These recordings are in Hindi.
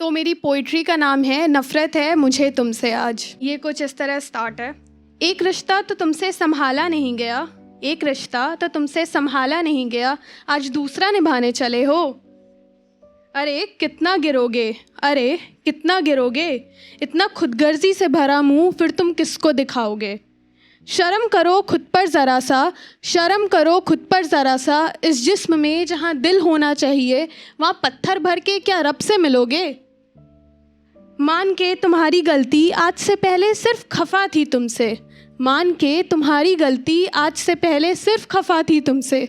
तो मेरी पोइट्री का नाम है नफ़रत है मुझे तुमसे आज। ये कुछ इस तरह स्टार्ट है। एक रिश्ता तो तुमसे संभाला नहीं गया, एक रिश्ता तो तुमसे संभाला नहीं गया, आज दूसरा निभाने चले हो। अरे कितना गिरोगे, अरे कितना गिरोगे, इतना खुदगर्जी से भरा मुंह फिर तुम किसको दिखाओगे। शर्म करो खुद पर ज़रा सा, शर्म करो खुद पर ज़रा सा, इस जिस्म में जहाँ दिल होना चाहिए वहाँ पत्थर भर के क्या रब से मिलोगे। मान के तुम्हारी गलती आज से पहले सिर्फ खफा थी तुमसे, मान के तुम्हारी गलती आज से पहले सिर्फ खफा थी तुमसे।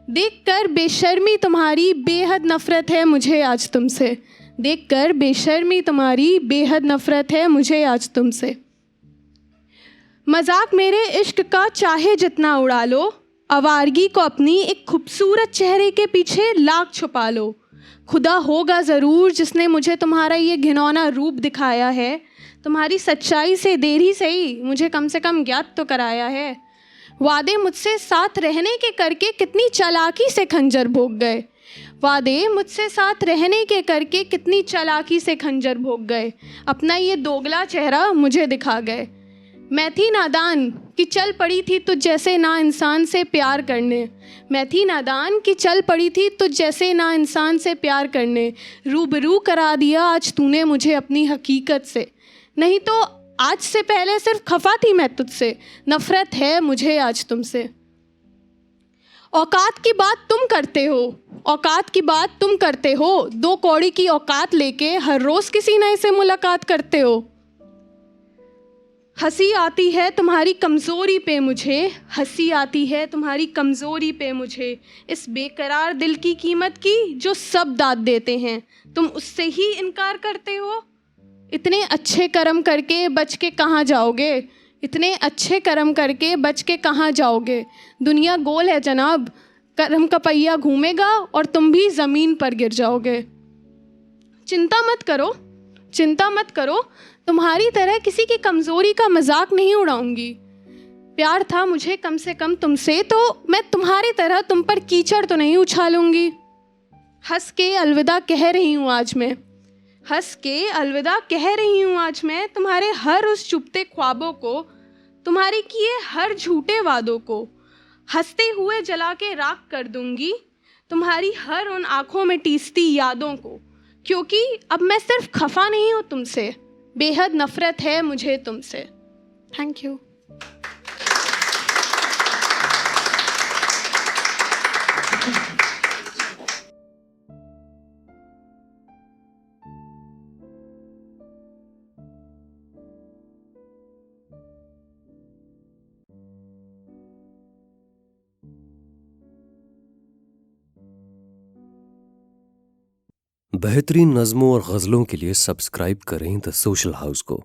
देखकर बेशर्मी तुम्हारी बेहद नफ़रत है मुझे आज तुमसे, देखकर बेशर्मी तुम्हारी बेहद नफ़रत है मुझे आज तुमसे। मजाक मेरे इश्क का चाहे जितना उड़ा लो, आवारगी को अपनी एक खूबसूरत चेहरे के पीछे लाख छुपा लो। खुदा होगा ज़रूर जिसने मुझे तुम्हारा ये घिनौना रूप दिखाया है, तुम्हारी सच्चाई से देर ही सही मुझे कम से कम ज्ञात तो कराया है। वादे मुझसे साथ रहने के करके कितनी चालाकी से खंजर भोग गए, वादे मुझसे साथ रहने के करके कितनी चालाकी से खंजर भोग गए, अपना ये दोगला चेहरा मुझे दिखा गए। मैं थी नादान कि चल पड़ी थी तुझ जैसे ना इंसान से प्यार करने, मैं थी नादान कि चल पड़ी थी तुझ जैसे ना इंसान से प्यार करने। रूबरू करा दिया आज तूने मुझे अपनी हकीकत से, नहीं तो आज से पहले सिर्फ खफा थी मैं तुझसे, नफ़रत है मुझे आज तुमसे। औकात की बात तुम करते हो, औकात की बात तुम करते हो, दो कौड़ी की औकात लेके हर रोज़ किसी नए से मुलाकात करते हो। हंसी आती है तुम्हारी कमज़ोरी पे मुझे, हंसी आती है तुम्हारी कमज़ोरी पे मुझे, इस बेकरार दिल की कीमत की जो सब दाद देते हैं, तुम उससे ही इनकार करते हो। इतने अच्छे कर्म करके बच के कहाँ जाओगे, इतने अच्छे कर्म करके बच के कहाँ जाओगे। दुनिया गोल है जनाब, कर्म का पहिया घूमेगा और तुम भी ज़मीन पर गिर जाओगे। चिंता मत करो, चिंता मत करो, तुम्हारी तरह किसी की कमज़ोरी का मजाक नहीं उड़ाऊंगी। प्यार था मुझे कम से कम तुमसे तो मैं तुम्हारी तरह तुम पर कीचड़ तो नहीं उछालूंगी। हंस के अलविदा कह रही हूँ आज मैं, हंस के अलविदा कह रही हूँ आज मैं, तुम्हारे हर उस चुपते ख्वाबों को, तुम्हारे किए हर झूठे वादों को, हंसते हुए जला के राख कर दूंगी तुम्हारी हर उन आँखों में टीसती यादों को। क्योंकि अब मैं सिर्फ खफा नहीं हूँ तुमसे, बेहद नफ़रत है मुझे तुमसे। Thank you. बेहतरीन नज़्मों और गज़लों के लिए सब्सक्राइब करें द सोशल हाउस को।